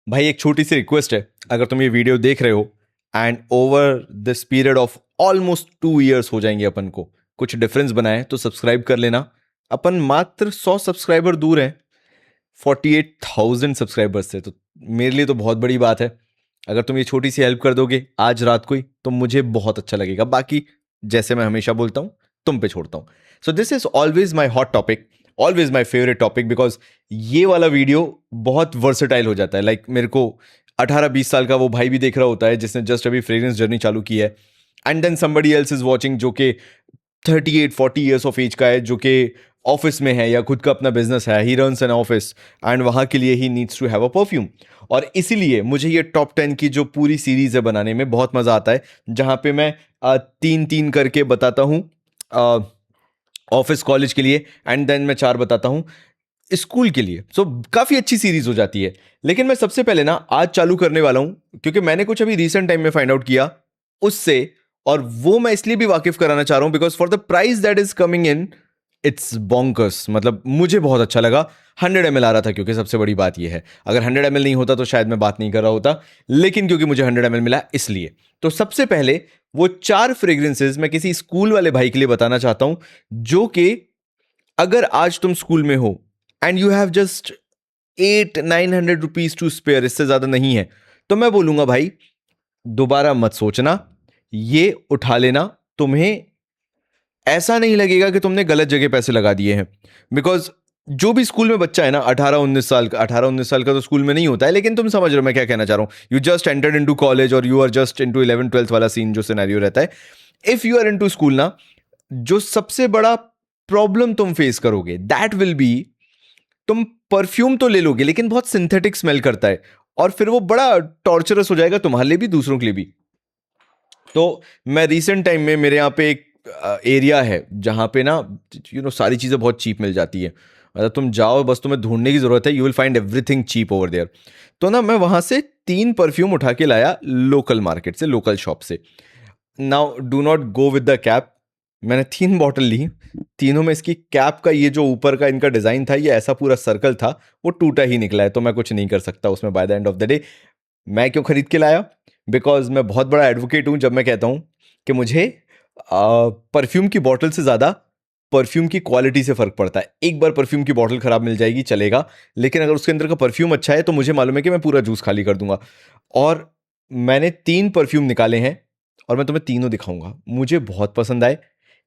भाई एक छोटी सी रिक्वेस्ट है, अगर तुम ये वीडियो देख रहे हो and over this period of almost 2 years हो जाएंगे अपन को कुछ डिफरेंस बनाए तो सब्सक्राइब कर लेना। अपन मात्र 100 सब्सक्राइबर दूर हैं 48,000 सब्सक्राइबर्स से, तो मेरे लिए तो बहुत बड़ी बात है। अगर तुम ये छोटी सी हेल्प कर दोगे आज रात को ही तो मुझे बहुत अच्छा लगेगा। बाकी जैसे मैं हमेशा बोलता हूं, तुम पे छोड़ता हूं। सो this is always my hot topic, always my favourite topic, because ये वाला वीडियो बहुत वर्सेटाइल हो जाता है। लाइक मेरे को 18-20 साल का वो भाई भी देख रहा होता है जिसने जस्ट अभी फ्रेग्रेंस जर्नी चालू की है, and then somebody else is watching जो कि 38-40 ईयर्स ऑफ एज का है, जो कि ऑफिस में है या खुद का अपना बिजनेस है, he runs an office and वहां के लिए he needs to have a perfume. और इसीलिए मुझे ये टॉप 10 की जो पूरी सीरीज है बनाने में बहुत मजा आता है, जहां पे मैं 3-3 करके बताता हूं ऑफिस कॉलेज के लिए, एंड देन मैं 4 बताता हूं स्कूल के लिए। सो काफी अच्छी सीरीज हो जाती है। लेकिन मैं सबसे पहले ना आज चालू करने वाला हूं क्योंकि मैंने कुछ अभी रिसेंट टाइम में फाइंड आउट किया उससे, और वो मैं इसलिए भी वाकिफ कराना चाह रहा हूं because for the price that is coming in its bonkers. मतलब मुझे बहुत अच्छा लगा। 100 ml आ रहा था, क्योंकि सबसे बड़ी बात यह है अगर 100 ml नहीं होता तो शायद मैं बात नहीं कर रहा होता, लेकिन क्योंकि मुझे 100 ml मिला इसलिए। तो सबसे पहले वो 4 फ्रेग्रेंसेज मैं किसी स्कूल वाले भाई के लिए बताना चाहता हूं, जो कि अगर आज तुम स्कूल में हो and you have just 800-900 rupees to spare, इससे ज्यादा नहीं है, तो मैं बोलूंगा भाई दोबारा मत सोचना, ये उठा लेना। तुम्हें ऐसा नहीं लगेगा कि तुमने गलत जगह पैसे लगा दिए हैं। बिकॉज जो भी स्कूल में बच्चा है ना 18-19 साल का तो स्कूल में नहीं होता है, लेकिन तुम समझ रहे हो मैं क्या कहना चाह रहा हूं। You just entered into college और you are just into 11th-12th वाला सीन जो सिनेरियो रहता है। If you are into school ना, जो सबसे बड़ा प्रॉब्लम तुम फेस करोगे दैट विल बी, तुम परफ्यूम तो ले लोगे लेकिन बहुत सिंथेटिक स्मेल करता है, और फिर वो बड़ा टॉर्चरस हो जाएगा तुम्हारे लिए भी दूसरों के लिए भी। तो मैं रिसेंट टाइम में मेरे यहाँ पे एक एरिया है जहाँ पे ना सारी चीज़ें बहुत चीप मिल जाती है। मतलब तुम जाओ, बस तुम्हें ढूंढने की ज़रूरत है, you will find everything cheap over there. तो ना मैं वहाँ से 3 परफ्यूम उठा के लाया लोकल मार्केट से, लोकल शॉप से। Now do not go with the cap. मैंने 3 बॉटल ली, तीनों में इसकी कैप का ये जो ऊपर का इनका डिज़ाइन था, ये ऐसा पूरा सर्कल था, वो टूटा ही निकला है। तो मैं कुछ नहीं कर सकता उसमें by the end of the day. मैं क्यों खरीद के लाया? बिकॉज मैं बहुत बड़ा एडवोकेट हूं जब मैं कहता हूं कि मुझे परफ्यूम की बॉटल से ज़्यादा परफ्यूम की क्वालिटी से फर्क पड़ता है। एक बार परफ्यूम की बॉटल खराब मिल जाएगी चलेगा, लेकिन अगर उसके अंदर का परफ्यूम अच्छा है तो मुझे मालूम है कि मैं पूरा जूस खाली कर दूंगा। और मैंने 3 परफ्यूम निकाले हैं और मैं तुम्हें तीनों दिखाऊंगा। मुझे बहुत पसंद आए,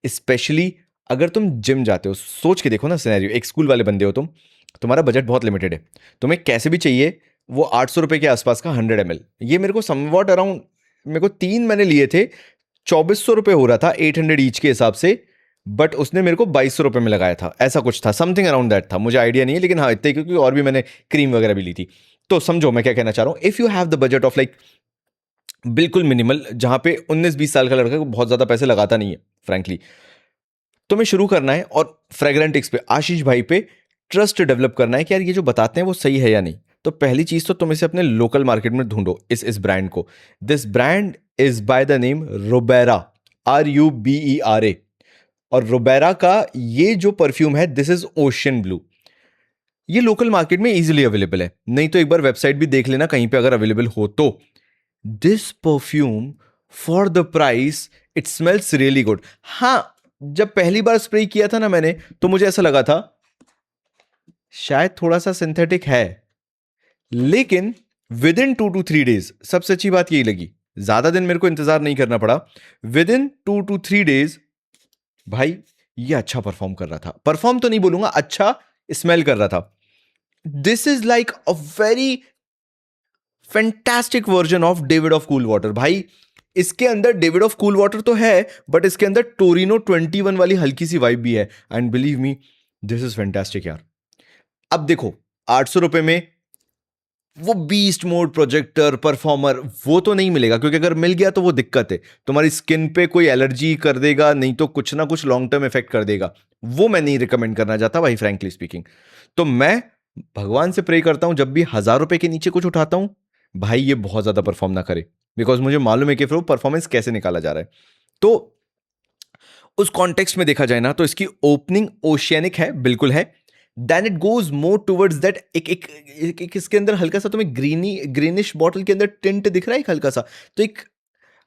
स्पेशली अगर तुम जिम जाते हो। सोच के देखो ना सिनेरियो, एक स्कूल वाले बंदे हो तुम, तुम्हारा बजट बहुत लिमिटेड है, तुम्हें कैसे भी चाहिए वो 800 रुपए के आसपास का 100 ml। ये मेरे को समवॉट अराउंड, मेरे को 3 मैंने लिए थे, 2400 रुपए हो रहा था 800 ईच के हिसाब से, बट उसने मेरे को 2200 रुपए में लगाया था, ऐसा कुछ था, समथिंग अराउंड दैट था, मुझे आइडिया नहीं है, लेकिन हाँ इतने, क्योंकि और भी मैंने क्रीम वगैरह भी ली थी। तो समझो मैं क्या कहना चाह रहा हूँ। If you have the budget of like बिल्कुल मिनिमल, जहां पे 19-20 साल का लड़का को बहुत ज्यादा पैसे लगाता नहीं है फ्रैंकली, तुम्हें शुरू करना है और फ्रेग्रेंटिक्स पे, आशीष भाई पे ट्रस्ट डेवलप करना है कि यार ये जो बताते हैं वो सही है या नहीं। तो पहली चीज तो तुम इसे अपने लोकल मार्केट में ढूंढो, इस ब्रांड को। This brand is by the name Rubera, RUBERA। और रोबेरा का ये जो परफ्यूम है, दिस इज ओशियन ब्लू। ये लोकल मार्केट में इजीली अवेलेबल है, नहीं तो एक बार वेबसाइट भी देख लेना कहीं पे अगर अवेलेबल हो तो। This perfume for the price it smells really good. हाँ, जब पहली बार स्प्रे किया था ना मैंने, तो मुझे ऐसा लगा था शायद थोड़ा सा सिंथेटिक है, लेकिन विद इन 2 to 3 डेज, सबसे अच्छी बात यही लगी, ज्यादा दिन मेरे को इंतजार नहीं करना पड़ा। विद इन 2 to 3 डेज भाई ये अच्छा परफॉर्म कर रहा था। परफॉर्म तो नहीं बोलूंगा, अच्छा स्मेल कर रहा था। This is like a very fantastic version of David of Cool water. भाई इसके अंदर डेविड ऑफ कूल वाटर तो है, बट इसके अंदर टोरिनो 21 वाली हल्की सी वाइब भी है, and believe me this is fantastic यार। अब देखो 800 रुपए में वो बीस्ट मोड प्रोजेक्टर परफॉर्मर वो तो नहीं मिलेगा, क्योंकि अगर मिल गया तो वो दिक्कत है, तुम्हारी स्किन पे कोई एलर्जी कर देगा, नहीं तो कुछ ना कुछ लॉन्ग टर्म इफेक्ट कर देगा। वो मैं नहीं रिकमेंड करना चाहता भाई, फ्रैंकली स्पीकिंग। तो मैं भगवान से प्रे करता हूं जब भी 1000 रुपए के नीचे कुछ उठाता हूं, भाई ये बहुत ज्यादा परफॉर्म ना करे, बिकॉज मुझे मालूम है कि फिर वो परफॉर्मेंस कैसे निकाला जा रहा है। तो उस कॉन्टेक्स्ट में देखा जाए ना, तो इसकी ओपनिंग ओशियनिक है, बिल्कुल है, then it goes more towards that एक इसके अंदर हल्का सा तुम्हें ग्रीनिश बॉटल के अंदर टिंट दिख रहा है एक हल्का सा, तो एक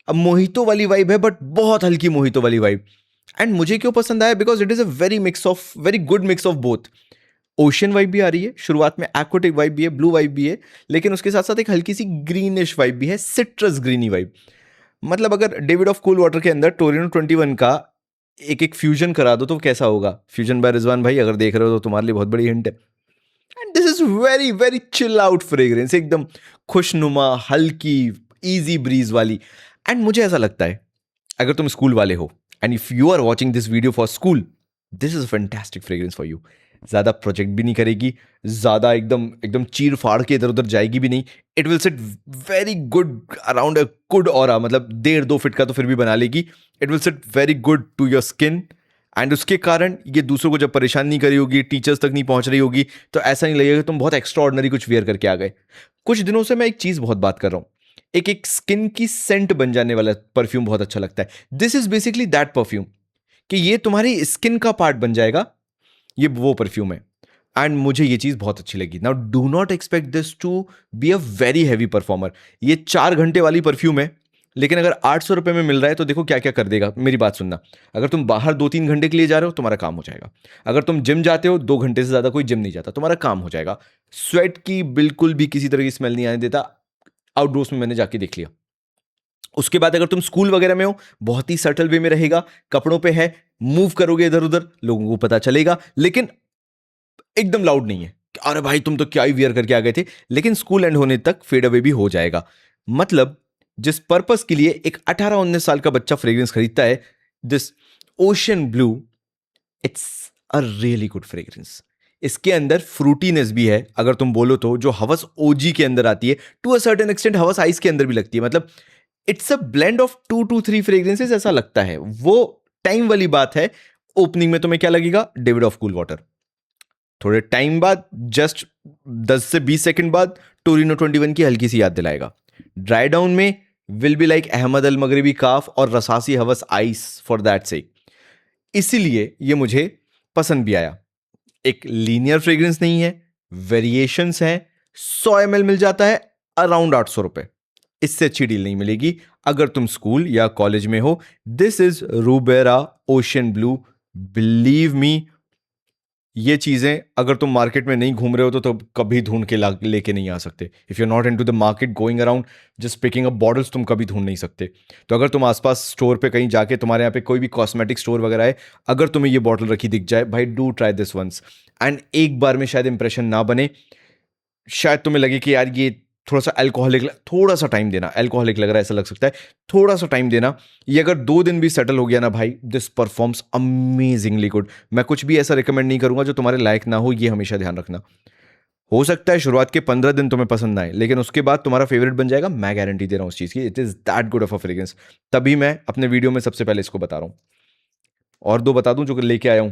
मोहितो वाली वाइब है, बट बहुत हल्की मोहितो वाली वाइब। एंड मुझे क्यों पसंद आया, because it is a very good mix of both. Ocean vibe भी आ रही है शुरुआत में, एक्वाटिक वाइब भी है, ब्लू वाइब भी है, लेकिन उसके साथ साथ एक हल्की सी ग्रीनिश वाइब भी है, सिट्रस ग्रीनी वाइब। मतलब अगर डेविड ऑफ कूल वाटर के अंदर टोरिनो 21 का एक एक फ्यूजन करा दो तो कैसा होगा। फ्यूजन बाय रिजवान भाई, अगर देख रहे हो तो तुम्हारे लिए बहुत बड़ी हिंट है। And this is very very chill out fragrance, एकदम खुशनुमा, हल्की, इजी ब्रीज वाली। एंड मुझे ऐसा लगता है अगर तुम स्कूल वाले हो and if you are watching this video for school, this is a fantastic fragrance for you. ज्यादा प्रोजेक्ट भी नहीं करेगी, ज्यादा एकदम एकदम चीर फाड़ के इधर उधर जाएगी भी नहीं। It will sit very good around a good aura, मतलब 1.5-2 फीट का तो फिर भी बना लेगी। It will sit very good to your skin, and उसके कारण ये दूसरों को जब परेशान नहीं करी होगी, टीचर्स तक नहीं पहुंच रही होगी, तो ऐसा नहीं लगेगा कि तुम बहुत एक्स्ट्रा ऑर्डिनरी कुछ वेयर करके आ गए। कुछ दिनों से मैं एक चीज बहुत बात कर रहा हूं, एक एक स्किन की सेंट बन जाने वाला परफ्यूम बहुत अच्छा लगता है। This is basically that perfume, कि ये तुम्हारी स्किन का पार्ट बन जाएगा, ये वो परफ्यूम है। एंड मुझे ये चीज बहुत अच्छी लगी। Now do not expect this to be a very heavy performer. ये 4 घंटे वाली परफ्यूम है, लेकिन अगर 800 रुपए में मिल रहा है तो देखो क्या क्या कर देगा। मेरी बात सुनना, अगर तुम बाहर 2-3 घंटे के लिए जा रहे हो तुम्हारा काम हो जाएगा। अगर तुम जिम जाते हो, 2 घंटे से ज्यादा कोई जिम नहीं जाता, तुम्हारा काम हो जाएगा। स्वेट की बिल्कुल भी किसी तरह की स्मेल नहीं आने देता, आउटडोर्स में मैंने जाके देख लिया। उसके बाद अगर तुम स्कूल वगैरह में हो, बहुत ही सटल वे में रहेगा, कपड़ों पे है, मूव करोगे इधर उधर, लोगों को पता चलेगा, लेकिन एकदम लाउड नहीं है कि अरे भाई तुम तो क्या ही वियर करके आ गए थे। लेकिन स्कूल एंड होने तक फेड अवे भी हो जाएगा। मतलब जिस पर्पस के लिए एक 18-19 साल का बच्चा फ्रेग्रेंस खरीदता है, this ocean blue, it's a really good fragrance. इसके अंदर फ्रूटीनेस भी है, अगर तुम बोलो तो, जो हवस ओजी के अंदर आती है, टू अ सर्टेन एक्सटेंट हवस आइस के अंदर भी लगती है। मतलब it's a blend of 2 to 3 fragrances, ऐसा लगता है। वो टाइम वाली बात है। ओपनिंग में तुम्हें क्या लगेगा, डेविड ऑफ कूल वाटर। थोड़े टाइम बाद, जस्ट 10 से 20 सेकंड बाद, टोरिनो 21 की हल्की सी याद दिलाएगा। ड्राई डाउन में विल बी लाइक अहमद अल मगरिबी काफ और रसासी हवस आइस फॉर दैट सेक। इसीलिए ये मुझे पसंद भी आया। एक लीनियर फ्रेग्रेंस नहीं है, वेरिएशंस हैं। 100 ml मिल जाता है अराउंड 800 रुपए। इससे अच्छी डील नहीं मिलेगी अगर तुम स्कूल या कॉलेज में हो। This is Rubera Ocean Blue, believe me. ये चीजें अगर तुम मार्केट में नहीं घूम रहे हो तो कभी ढूंढ के लेके नहीं आ सकते। If you not into the market going around just picking up bottles, तुम कभी ढूंढ नहीं सकते। तो अगर तुम आसपास स्टोर पे कहीं जाके, तुम्हारे यहाँ पे कोई भी कॉस्मेटिक स्टोर वगैरह है, अगर तुम्हें ये बॉटल रखी दिख जाए, भाई do try this once. And एक बार में शायद इंप्रेशन ना बने, शायद तुम्हें लगे कि यार ये थोड़ा सा अल्कोहलिक, थोड़ा सा टाइम देना, अल्कोहलिक लग रहा है ऐसा लग सकता है, थोड़ा सा टाइम देना। ये अगर 2 दिन भी सेटल हो गया ना भाई, दिस परफॉर्म्स अमेजिंगली गुड। मैं कुछ भी ऐसा रिकमेंड नहीं करूंगा जो तुम्हारे लायक ना हो, ये हमेशा ध्यान रखना। हो सकता है शुरुआत के 15 दिन तुम्हें पसंद ना आए, लेकिन उसके बाद तुम्हारा फेवरेट बन जाएगा। मैं गारंटी दे रहा हूं उस चीज की। It is that good of a fragrance. तभी मैं अपने वीडियो में सबसे पहले इसको बता रहा हूं। और 2 बता दूं जो लेके आया हूं।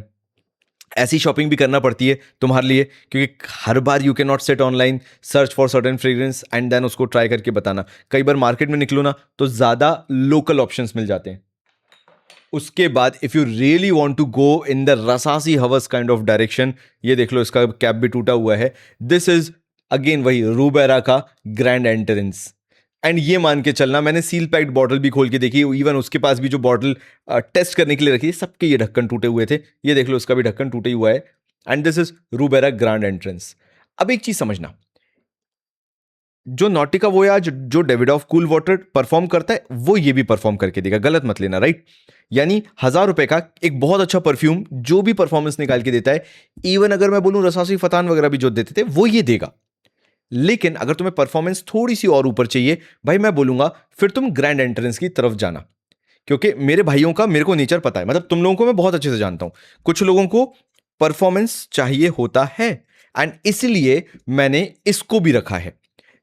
ऐसी शॉपिंग भी करना पड़ती है तुम्हारे लिए, क्योंकि हर बार you can not set online search for certain fragrance and then उसको ट्राई करके बताना। कई बार मार्केट में निकलो ना तो ज्यादा लोकल ऑप्शंस मिल जाते हैं। उसके बाद if you really want to go in the Rasasi house kind of direction, ये देख लो, इसका कैप भी टूटा हुआ है। दिस इज अगेन वही रूबेरा का ग्रैंड एंट्रेंस। एंड ये मान के चलना, मैंने सील पैक्ड बॉटल भी खोल के देखी, इवन उसके पास भी जो बॉटल टेस्ट करने के लिए रखी है, सबके ये ढक्कन टूटे हुए थे। ये देख लो, उसका भी ढक्कन टूटे हुआ है। And this is Rubera Grand Entrance. अब एक चीज समझना, जो नॉटिका वोयाज, जो Davidoff Cool Water perform करता है, वो ये भी परफॉर्म करके देगा। गलत मत लेना, राइट? यानी 1000 रुपए का एक बहुत अच्छा परफ्यूम जो भी परफॉर्मेंस निकाल के देता है, इवन अगर मैं बोलूं रसासी फतान वगैरह भी जो देते थे, वो ये देगा। लेकिन अगर तुम्हें परफॉर्मेंस थोड़ी सी और ऊपर चाहिए, भाई मैं बोलूंगा फिर तुम ग्रैंड एंट्रेंस की तरफ जाना। क्योंकि मेरे भाइयों का मेरे को नेचर पता है, मतलब तुम लोगों को मैं बहुत अच्छे से जानता हूं। कुछ लोगों को परफॉर्मेंस चाहिए होता है, एंड इसलिए मैंने इसको भी रखा है।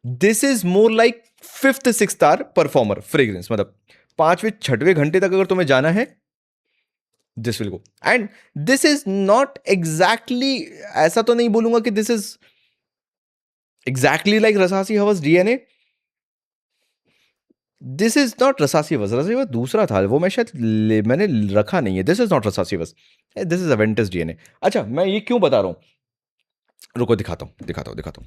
This is more like 5th-6th star performer fragrance. मतलब 5वें-6वें घंटे तक अगर तुम्हें जाना है, this will go. And this is not exactly, ऐसा तो नहीं बोलूंगा कि दिस इज एग्जैक्टली लाइक रसासी हवस डीएनए। दिस इज नॉट रसासी हवस। रसासी हवस दूसरा था, वो मैं शायद मैंने रखा नहीं है। दिस इज नॉट रसासी हवस, दिस इज अवेंटस डीएनए। अच्छा, मैं ये क्यों बता रहा हूं, रुको दिखाता हूं।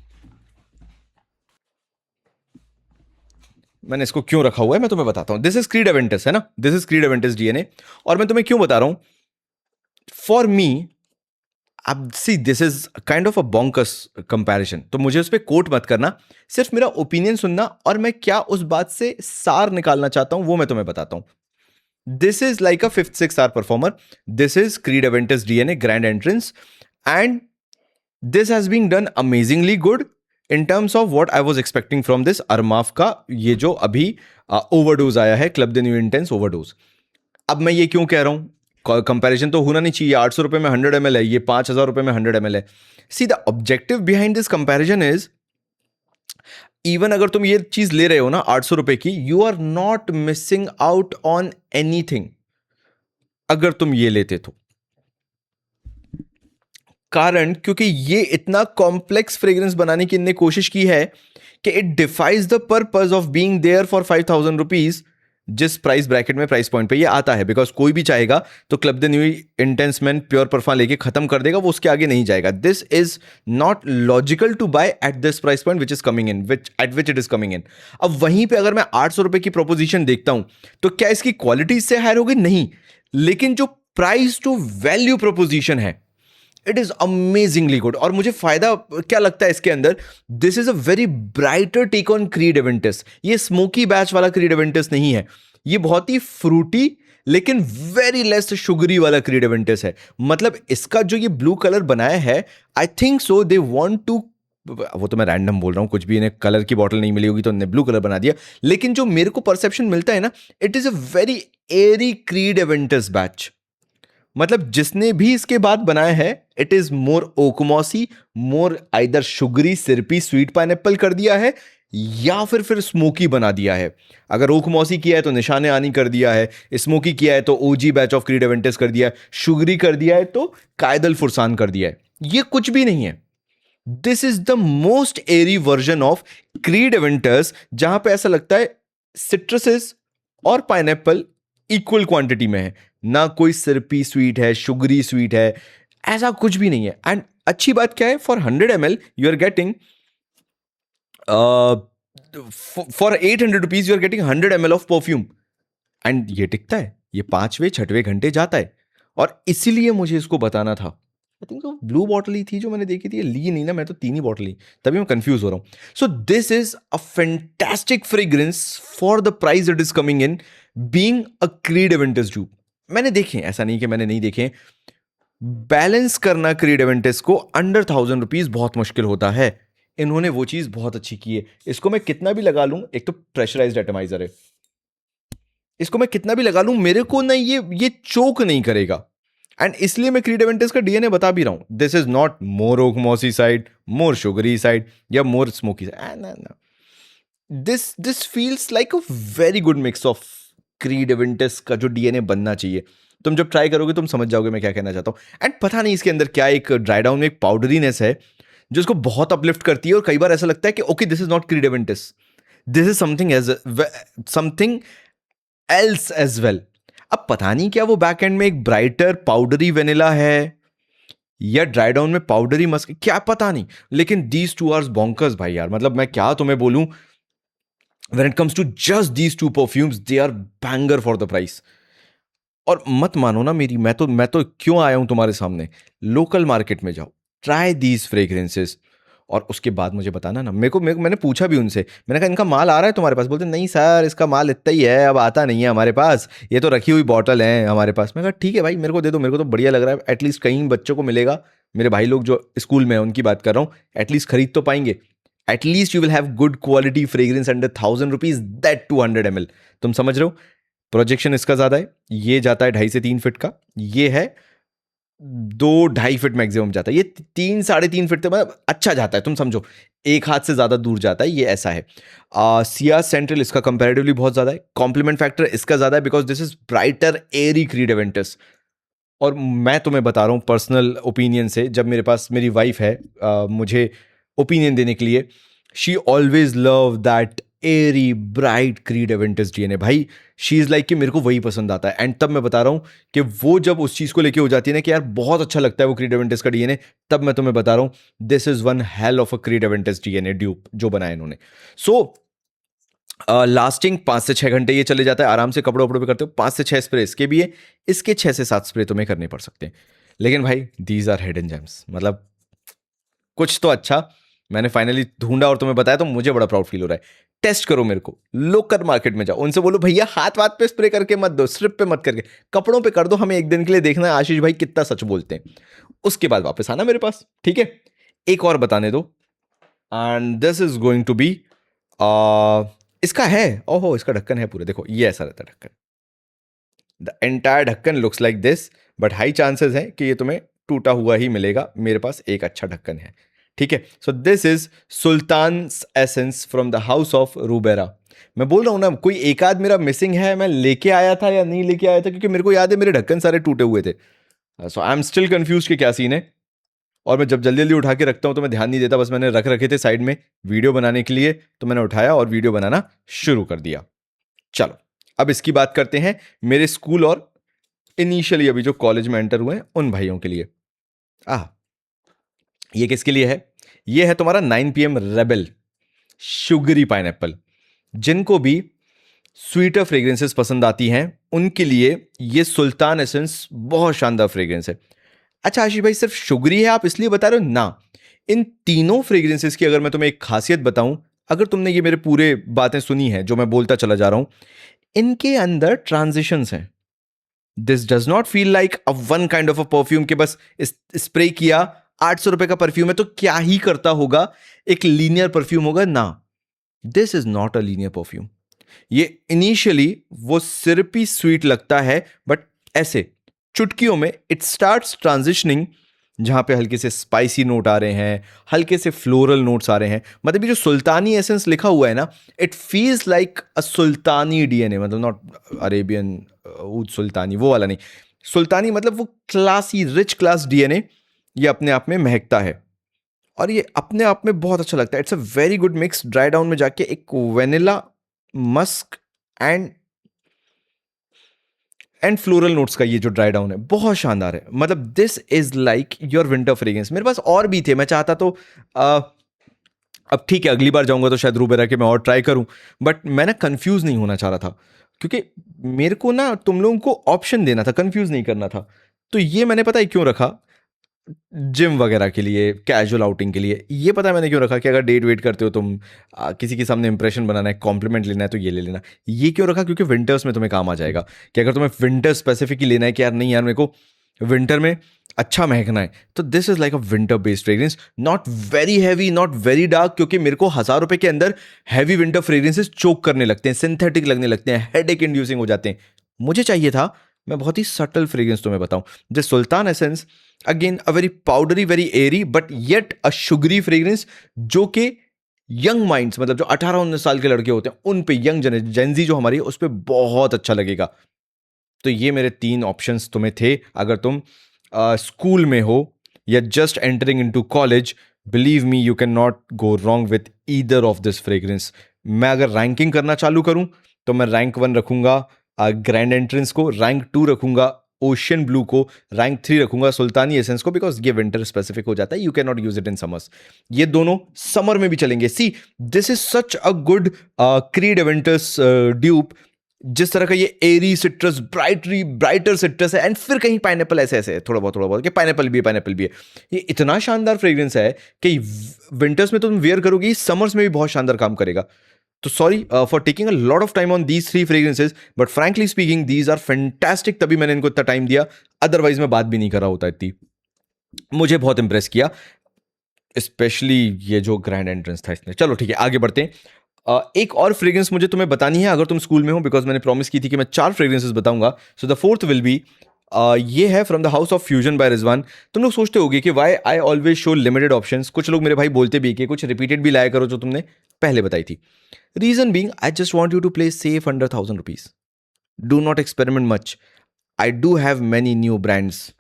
मैंने इसको क्यों रखा हुआ है मैं तुम्हें बताता हूं। दिस इज क्रीड एवेंटस है ना, this is creed Aventus DNA. और मैं तुम्हें क्यों बता रहा हूं, फॉर मी, अब see this is kind of a bonkers comparison, तो मुझे उस पर कोट मत करना, सिर्फ मेरा ओपिनियन सुनना और मैं क्या उस बात से सार निकालना चाहता हूं वो मैं तुम्हें बताता हूं। This is like a 5th 6th hour performer. This is Creed Aventus DNA Grand Entrance, and this has been done amazingly good in terms of what I was expecting from this Armaf का ये जो अभी overdose आया है, club de Nuit intense overdose. अब मैं ये क्यों कह रहा हूं, कंपैरिजन तो होना नहीं चाहिए, 800 रुपए में 100 ml है, ये 5000 रुपए में 100 ml है। See the objective behind this comparison is, even अगर तुम ये चीज ले रहे हो ना 800 रुपए की, you are not missing out on anything अगर तुम ये लेते तो। कारण क्योंकि ये इतना कॉम्प्लेक्स फ्रेग्रेंस बनाने की इनने कोशिश की है कि it defies the purpose of being there for 5000 rupees, जिस प्राइस ब्रैकेट में, प्राइस पॉइंट पे ये आता है। बिकॉज कोई भी चाहेगा तो Club de Nuit Intense Man pure parfum लेके खत्म कर देगा, वो उसके आगे नहीं जाएगा। This is not logical to buy at this price point which is coming in, at which it is coming in. अब वहीं पे अगर मैं 800 रुपए की प्रोपोजिशन देखता हूं तो क्या इसकी क्वालिटी इससे हायर होगी? नहीं, लेकिन जो प्राइस टू वैल्यू प्रोपोजिशन है, इट इज अमेजिंगली गुड। और मुझे फायदा क्या लगता है इसके अंदर, this is a very brighter take on Creed Aventus. ये स्मोकी बैच वाला क्रीड एवेंटस नहीं है, ये बहुत ही फ्रूटी लेकिन वेरी लेस शुगरी वाला क्रीड एवेंटस है। मतलब इसका जो ये ब्लू कलर बनाया है, I think so they want to, वो तो मैं रैंडम बोल रहा हूं, कुछ भी इन्हें कलर की बॉटल नहीं मिली होगी तो इन्हें ब्लू कलर बना दिया, लेकिन जो मेरे को परसेप्शन मिलता है ना, it is a very airy Creed Aventus batch. मतलब जिसने भी इसके बाद बनाया है, it is more oakmossy, more either sugary syrupy sweet pineapple कर दिया है, या फिर स्मोकी बना दिया है। अगर ओकमोसी किया है तो निशाने आनी कर दिया है, स्मोकी किया है तो ओजी बैच ऑफ क्रीड एवेंटस कर दिया है, शुगरी कर दिया है तो कायदल फुरसान कर दिया है। ये कुछ भी नहीं है, this is the most airy version of Creed Aventus, जहां पे ऐसा लगता है सिट्रसेस और पाइनएप्पल इक्वल क्वांटिटी में है, ना कोई सिरपी स्वीट है, शुगरी स्वीट है, ऐसा कुछ भी नहीं है। एंड अच्छी बात क्या है, for 100 ml you are getting, for 800 rupees you are getting 100 ml of perfume. And ये टिकता है, ये 5वें 6वें घंटे जाता है। और इसीलिए मुझे इसको बताना था। आई थिंक तो ब्लू बॉटल ही थी जो मैंने देखी थी, ली नहीं ना, मैं तो 3 ही बॉटल ली, तभी मैं कंफ्यूज हो रहा हूं। सो this is a fantastic fragrance for the price it is coming in, being a creed Aventus dupe. मैंने देखे, ऐसा नहीं कि मैंने नहीं देखे। बैलेंस करना क्रीड एवेंटस को अंडर 1000 रुपीज बहुत मुश्किल होता है। इन्होंने वो चीज बहुत अच्छी की है। इसको मैं कितना भी लगा लूं, एक तो प्रेशराइज्ड एटमाइजर है, इसको मैं कितना भी लगा लूं मेरे को ना ये चोक नहीं करेगा। एंड इसलिए मैं क्रीड एवेंटस का डीएनए बता भी रहा हूं, this is not more oakmossy side, more sugary side या more smoky side. This feels like a very good mix of Creed Aventus का जो डीएनए बनना चाहिए। तुम जब ट्राई करोगे तुम समझ जाओगे मैं क्या कहना चाहता हूं। एंड पता नहीं इसके अंदर क्या एक ड्राई डाउन में एक पाउडरीनेस है जो इसको बहुत अपलिफ्ट करती है, और कई बार ऐसा लगता है कि okay this is not Creed Aventus, this is something else as well. अब पता नहीं क्या वो बैक एंड में एक ब्राइटर पाउडरी वेनिला है या ड्राई डाउन में पाउडरी मस्क, क्या पता नहीं, लेकिन दीज टू आर बॉन्कर्स भाई यार। मतलब मैं क्या तुम्हें बोलूं, when it comes to just these two perfumes, they are banger for the price। और मत मानो ना मेरी, मैं तो क्यों आया हूं तुम्हारे सामने, लोकल मार्केट में जाओ, ट्राई दीज फ्रेग्रेंसेस, और उसके बाद मुझे बताना ना। मैंने पूछा भी उनसे, मैंने कहा इनका माल आ रहा है तुम्हारे पास? बोलते नहीं सर, इसका माल इतना ही है, अब आता नहीं है हमारे पास, ये तो रखी हुई बॉटल है हमारे पास। मैं कहा ठीक है भाई, मेरे को दे दो, मेरे को तो बढ़िया लग रहा है, एटलीस्ट कहीं बच्चों को मिलेगा, मेरे भाई लोग जो स्कूल में है उनकी बात कर रहा हूँ, एटलीस्ट खरीद तो पाएंगे। At least you will have good quality fragrance under 1000 rupees, that 200 ml। तुम समझ रहे हो, प्रोजेक्शन इसका ज्यादा है, ये जाता है 2.5 से 3 फीट का, ये है 2-2.5 फीट मैक्सिमम जाता है, ये 3-3.5 फीट तक, मतलब अच्छा जाता है, तुम समझो एक हाथ से ज्यादा दूर जाता है, ये ऐसा है। सिया सेंट्रल इसका कंपैरेटिवली बहुत ज्यादा है, कॉम्प्लीमेंट फैक्टर इसका ज्यादा है, because this is brighter airy Creed Aventus. और मैं तुम्हें बता रहा हूँ पर्सनल ओपिनियन से, जब मेरे पास मेरी वाइफ है मुझे ओपिनियन देने के लिए, she always love that airy bright Creed Aventus DNA. भाई शी इज लाइक कि मेरे को वही पसंद आता है। एंड तब मैं बता रहा हूं कि वो जब उस चीज को लेके हो जाती है ना कि यार बहुत अच्छा लगता है वो क्रीड एवेंटस का डीएनए, तब मैं तुम्हें बता रहा हूं this is one hell of a creed Aventus DNA dupe जो बनाया इन्होंने। सो लास्टिंग 5 से 6 घंटे ये चले जाता है आराम से, कपड़े वपड़ों पे करते हो। 5 से 6 स्प्रे इसके भी है, इसके 6 से 7 स्प्रे तुम्हें करने पड़ सकते हैं। लेकिन भाई दीज आर हिडन जेम्स, मतलब कुछ तो अच्छा मैंने फाइनली ढूंढा और तुम्हें बताया, तो मुझे बड़ा प्राउड फील हो रहा है। टेस्ट करो मेरे को, लोकल मार्केट में जाओ, उनसे बोलो भैया हाथ वाथ पे स्प्रे करके मत दो, स्ट्रिप पे मत करके, कपड़ों पे कर दो, हमें एक दिन के लिए देखना है आशीष भाई कितना सच बोलते हैं। उसके बाद वापस आना मेरे पास, ठीक है? एक और बताने दो, and this is going to be इसका है, ओहो इसका ढक्कन है पूरे, देखो ये ऐसा रहता है ढक्कन। द एंटायर ढक्कन looks like this, but high chances है कि ये तुम्हें टूटा हुआ ही मिलेगा। मेरे पास एक अच्छा ढक्कन है, ठीक है? So this is Sultan Essence from the house of Rubera. मैं बोल रहा हूं ना, कोई एक आध मेरा मिसिंग है, मैं लेके आया था या नहीं लेके आया था, क्योंकि मेरे को याद है मेरे ढक्कन सारे टूटे हुए थे। सो आई एम स्टिल कंफ्यूज कि क्या सीन है। और मैं जब जल्दी जल्दी उठा के रखता हूं तो मैं ध्यान नहीं देता, बस मैंने रख रखे थे साइड में वीडियो बनाने के लिए, तो मैंने उठाया और वीडियो बनाना शुरू कर दिया। चलो अब इसकी बात करते हैं मेरे स्कूल और इनिशियली अभी जो कॉलेज में एंटर हुए हैं उन भाइयों के लिए। ये किसके लिए है? ये है तुम्हारा 9 PM रेबल शुगरी पाइनएप्पल। जिनको भी स्वीटर फ्रेग्रेंसेस पसंद आती हैं उनके लिए ये सुल्तान एसेंस बहुत शानदार फ्रेग्रेंस है। अच्छा आशीष भाई सिर्फ शुगरी है आप इसलिए बता रहे हो ना? इन तीनों फ्रेग्रेंसेस की अगर मैं तुम्हें एक खासियत बताऊं, अगर तुमने ये मेरे पूरे बातें सुनी है जो मैं बोलता चला जा रहा हूं, इनके अंदर ट्रांजिशंस हैं। This does not feel like a one kind of a perfume के बस स्प्रे किया, 800 रुपए का परफ्यूम है तो क्या ही करता होगा, एक लीनियर परफ्यूम होगा ना। This is not a linear perfume. ये इनिशियली वो सिरपी स्वीट लगता है, बट ऐसे चुटकियों में इट स्टार्ट्स ट्रांजिशनिंग, जहां पे हल्के से स्पाइसी नोट आ रहे हैं, हल्के से फ्लोरल नोट्स आ रहे हैं। मतलब ये जो सुल्तानी एसेंस लिखा हुआ है ना, it feels like a Sultani DNA, मतलब नॉट अरेबियन ऊद सुल्तानी वो वाला नहीं, सुल्तानी मतलब वो क्लासी रिच क्लास डीएनए ये अपने आप में महकता है। और ये अपने आप में बहुत अच्छा लगता है। It's a very good mix. Dry down में जाके एक vanilla, Musk and floral notes का ये जो ड्राई डाउन है बहुत शानदार है। मतलब this is like your winter fragrance. मेरे पास और भी थे, मैं चाहता तो अब ठीक है अगली बार जाऊंगा तो शायद रूबेरा के मैं और ट्राई करूं, बट मैं ना कंफ्यूज नहीं होना चाह रहा था, क्योंकि मेरे को ना तुम लोगों को ऑप्शन देना था, कंफ्यूज नहीं करना था। तो ये मैंने पता है क्यों रखा, जिम वगैरह के लिए, कैजुअल आउटिंग के लिए। ये पता है मैंने क्यों रखा कि अगर डेट वेट करते हो तुम, किसी के सामने इंप्रेशन बनाना है, कॉम्प्लीमेंट लेना है, तो ये ले लेना। ये क्यों रखा, क्योंकि विंटर्स में तुम्हें काम आ जाएगा। कि अगर तुम्हें विंटर स्पेसिफिक ही लेना है कि यार नहीं यार मेरे को विंटर में अच्छा महकना है, तो this is like a winter based fragrance. Not very heavy, not very dark, क्योंकि मेरे को 1000 रुपए के अंदर हैवी विंटर फ्रेग्रेंसेस चोक करने लगते हैं, सिंथेटिक लगने लगते हैं, हेडेक इंड्यूसिंग हो जाते हैं। मुझे चाहिए था मैं बहुत ही सटल फ्रेग्रेंस तुम्हें बताऊं। This Sultan essence again a very powdery, very airy, but yet a sugary fragrance, जो कि यंग माइंड्स, मतलब जो 18-19 साल के लड़के होते हैं उन पे, यंग जेंजी जो हमारी है उस पर बहुत अच्छा लगेगा। तो ये मेरे 3 ऑप्शंस तुम्हें थे। अगर तुम स्कूल में हो या just entering into college, believe me you can not go wrong with either of this fragrance. मैं अगर रैंकिंग करना चालू करूं तो मैं रैंक 1 रखूंगा ग्रैंड एंट्रेंस को, रैंक 2 रखूंगा ओशियन ब्लू को, रैंक 3 रखूंगा सुल्तानी एसेंस को, बिकॉज ये विंटर स्पेसिफिक हो जाता है, you can not use it in summers. ये दोनों समर में भी चलेंगे। सी this is such a good Creed Aventus dupe, जिस तरह का ये एरी सिट्रस, ब्राइटर सिट्रस है, एंड फिर कहीं पाइनएप्पल ऐसे ऐसे है, थोड़ा बहुत कि पाइनएप्पल भी है, पाइनएप्पल भी है। ये इतना शानदार फ्रेग्रेंस है कि विंटर्स में तो तुम वेयर करोगे, समर्स में भी बहुत शानदार काम करेगा। तो sorry for taking a lot of time on these 3 fragrances, but frankly speaking these are fantastic. तभी मैंने इनको इतना टाइम दिया, अदरवाइज मैं बात भी नहीं कर रहा होता इतनी। मुझे बहुत इंप्रेस किया, स्पेशली ये जो ग्रैंड एंट्रेंस था इसने। चलो ठीक है आगे बढ़ते हैं। एक और फ्रेग्रेंस मुझे तुम्हें बतानी है अगर तुम स्कूल में हो, बिकॉज मैंने प्रॉमिस की थी कि मैं 4 फ्रेग्रेंसेस बताऊंगा। So the fourth will be, ये है from the house of fusion by Rizwan. तुम लोग सोचते होगे कि why I always show limited options. कुछ लोग मेरे भाई बोलते भी कि कुछ रिपीटेड भी लाया करो जो तुमने पहले बताई थी। Reason being I just want you to play safe under 1000 rupees, do not experiment much. I do have many new brands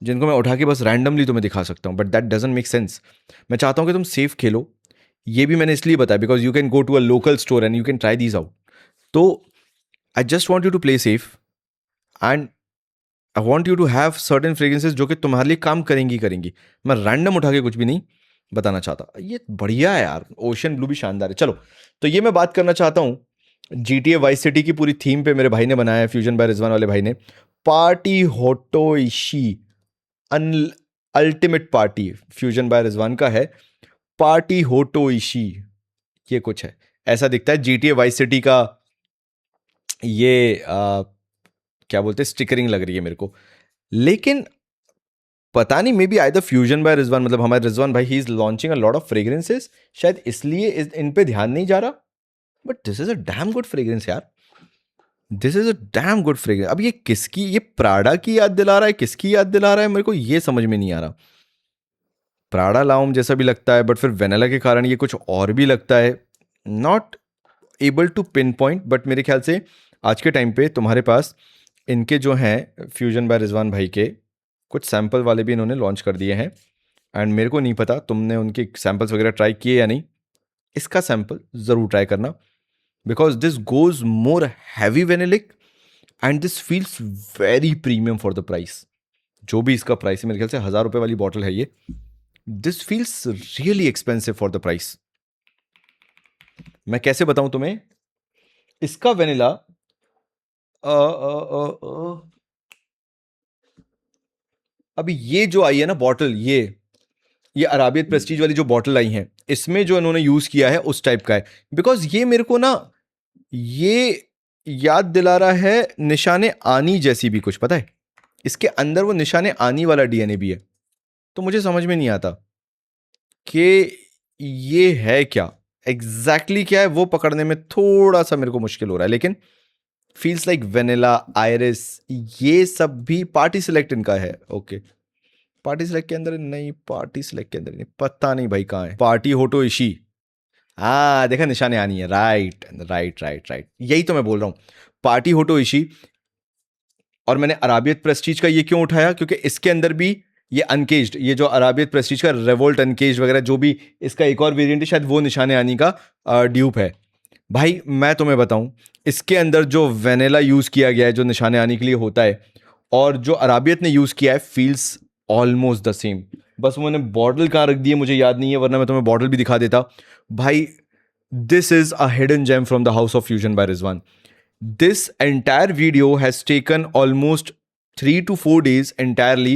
जिनको मैं उठा के बस रैंडमली तुम्हें दिखा सकता हूं, but that doesn't make sense. मैं चाहता हूं कि तुम सेफ खेलो, ये भी मैंने इसलिए बताया because you can go to a local store and you can try these out. तो I just want you to play safe and I want you to have certain fragrances जो कि तुम्हारे लिए काम करेंगी. मैं रैंडम उठा के कुछ भी नहीं बताना चाहता. ये बढ़िया है यार, ओशन ब्लू भी शानदार है. चलो, तो ये मैं बात करना चाहता हूँ GTA वाइस सिटी की पूरी थीम पे. मेरे भाई ने बनाया है, फ्यूजन बाय रिजवान वाले भाई ने. पार्टी होटोइशी ultimate party fusion by Rizwan का है. पार्टी होटोइशी ये कुछ है, ऐसा दिखता है. GTA वाइस सिटी का ये क्या बोलते हैं, स्टिकरिंग लग रही है मेरे को. लेकिन पता नहीं, maybe I the fusion by Rizwan, मतलब हमारे रिजवान भाई, he is launching a lot of fragrances, शायद इसलिए इन पे ध्यान नहीं जा रहा. But this is a damn good fragrance यार. This is a damn good fragrance. अब ये किसकी, ये प्राडा की याद दिला रहा है, किसकी याद दिला रहा है, मेरे को ये समझ में नहीं आ रहा. प्राडा लाउम जैसा भी लगता है, बट फिर वेनिला के कारण ये कुछ और भी लगता है. Not able to pinpoint, but मेरे ख्याल से आज के टाइम पे तुम्हारे पास इनके जो हैं फ्यूजन बाय रिजवान भाई के कुछ सैंपल वाले भी इन्होंने लॉन्च कर दिए हैं. एंड मेरे को नहीं पता तुमने उनके सैंपल्स वगैरह ट्राई किए या नहीं. इसका सैंपल ज़रूर ट्राई करना because this goes more heavy vanillic and this feels very premium for the price. जो भी इसका प्राइस है, मेरे ख्याल से 1,000 रुपये वाली बॉटल है ये. This feels really expensive for the price. मैं कैसे बताऊं तुम्हें, इसका वेनिला अभी ये जो आई है ना बॉटल, ये अराबियत प्रेस्टीज वाली जो बॉटल आई है, इसमें जो इन्होंने यूज किया है उस टाइप का है. बिकॉज ये मेरे को ना ये याद दिला रहा है निशाने आनी जैसी भी कुछ, पता है इसके अंदर वो निशाने आनी वाला डीएनए भी है. तो मुझे समझ में नहीं आता कि ये है क्या एग्जैक्टली क्या है, वो पकड़ने में थोड़ा सा मेरे को मुश्किल हो रहा है. लेकिन फील्स लाइक वेनिला, आयरिस, ये सब भी पार्टी सिलेक्ट इनका है. ओके, पार्टी सिलेक्ट के अंदर नहीं, पार्टी सिलेक्ट के अंदर नहीं, पता नहीं भाई कहाँ है. पार्टी होटो इशी, हाँ देखा निशाने आनी है. राइट राइट राइट राइट, यही तो मैं बोल रहा हूँ, पार्टी होटो इशी. और मैंने अराबियत प्रेस्टीज का ये क्यों उठाया, क्योंकि इसके अंदर भी ये अनकेज्ड, ये जो अराबियत प्रेस्टीज का रेवोल्ट अनकेज्ड वगैरह जो भी इसका एक और वेरिएंट है, शायद वो निशाने आनी का ड्यूप है. भाई मैं तुम्हें बताऊं, इसके अंदर जो वेनिला यूज किया गया है जो निशाने आने के लिए होता है, और जो अराबियत ने यूज किया है, फील्स ऑलमोस्ट द सेम. बस मैंने बॉटल कहाँ रख दी है मुझे याद नहीं है, वरना मैं तुम्हें बॉटल भी दिखा देता. भाई this is a hidden gem from the house of fusion by Rizwan. This entire video has taken almost 3 to 4 days entirely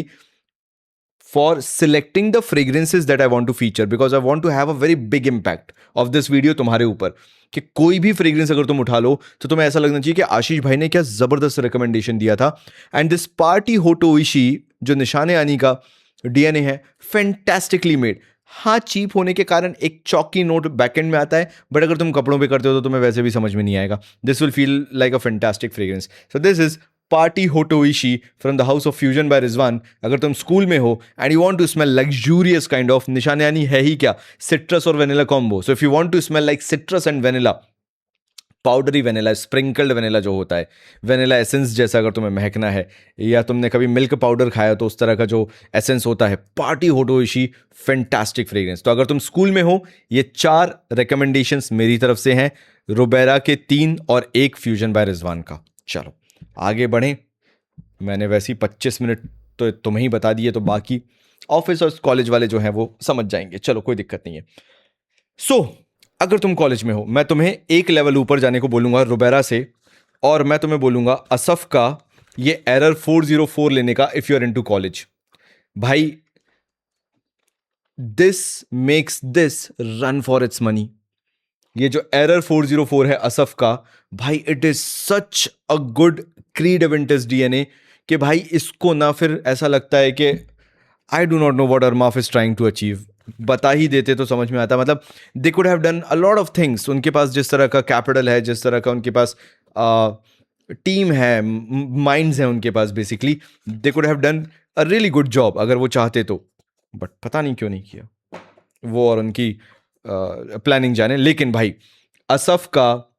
for selecting the fragrances that I want to feature because I want to have a very big impact of this video तुम्हारे ऊपर. कि कोई भी fragrance अगर तुम उठा लो तो तुम्हें ऐसा लगना चाहिए कि आशीष भाई ने क्या जबरदस्त रिकमेंडेशन दिया था. एंड दिस पार्टी होटोइशी जो निशाने आनी का डीएनए है, फैंटास्टिकली मेड. हाँ, चीप होने के कारण एक चौकी नोट बैकएंड में आता है, बट अगर तुम कपड़ों पे करते हो तो तुम्हें वैसे भी समझ में नहीं आएगा. This will feel like a fantastic fragrance. So this is party होटोइशी from the house of fusion by Rizwan. अगर तुम स्कूल में हो and you want to smell luxurious kind of, निशाने यानी है ही क्या, सिट्रस और vanilla combo. So if you want to smell like citrus and vanilla, powdery vanilla, sprinkled vanilla जो होता है, वेनिला एसेंस जैसा अगर तुम्हें महकना है, या तुमने कभी मिल्क पाउडर खाया तो उस तरह का जो एसेंस होता है, पार्टी होटोइशी फैंटास्टिक फ्रेग्रेंस. तो अगर तुम स्कूल में हो, ये 4 रिकमेंडेशंस मेरी तरफ से हैं, रुबेरा के 3 और 1 फ्यूजन बाय रिजवान का. चलो आगे बढ़ें. मैंने वैसे ही 25 मिनट तो तुम्हें ही बता दिए, तो बाकी ऑफिस और कॉलेज वाले जो हैं वो समझ जाएंगे. चलो कोई दिक्कत नहीं है. सो अगर तुम कॉलेज में हो, मैं तुम्हें एक लेवल ऊपर जाने को बोलूंगा रुबेरा से, और मैं तुम्हें बोलूंगा असफ का ये एरर 404 लेने का if you are into college. भाई this makes this run for its money. ये जो एरर 404 है असफ का, भाई it is such a good Creed Aventus DNA कि भाई इसको ना फिर ऐसा लगता है कि I do not know what Armaf is trying to achieve. बता ही देते तो समझ में आता. मतलब they could have done a lot of things. उनके पास जिस तरह का कैपिटल है, जिस तरह का उनके पास टीम है, माइंड्स हैं उनके पास, basically they could have done a really good job अगर वो चाहते तो. बट पता नहीं क्यों नहीं किया वो, और उनकी प्लानिंग जाने. लेकिन भाई असफ का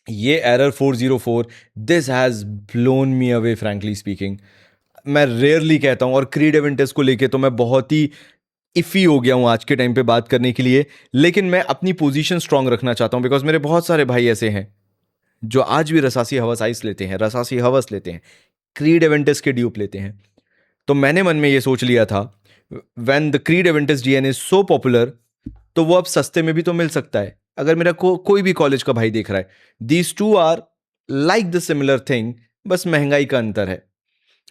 ये error 404, this has blown me away frankly speaking. मैं रेयरली कहता हूँ, और क्रीड एवेंटस को लेके तो मैं बहुत ही इफ़ी हो गया हूँ आज के टाइम पे बात करने के लिए, लेकिन मैं अपनी पोजीशन स्ट्रांग रखना चाहता हूँ बिकॉज मेरे बहुत सारे भाई ऐसे हैं जो आज भी रसासी हवस आइस लेते हैं, रसासी हवस लेते हैं, क्रीड एवेंटस के ड्यूप लेते हैं। तो मैंने मन में ये सोच लिया था, when the Creed Aventus DNA is so popular, तो वो अब सस्ते में भी तो मिल सकता है। अगर मेरा कोई भी कॉलेज का भाई देख रहा है, these two are like the similar thing, बस महंगाई का अंतर है।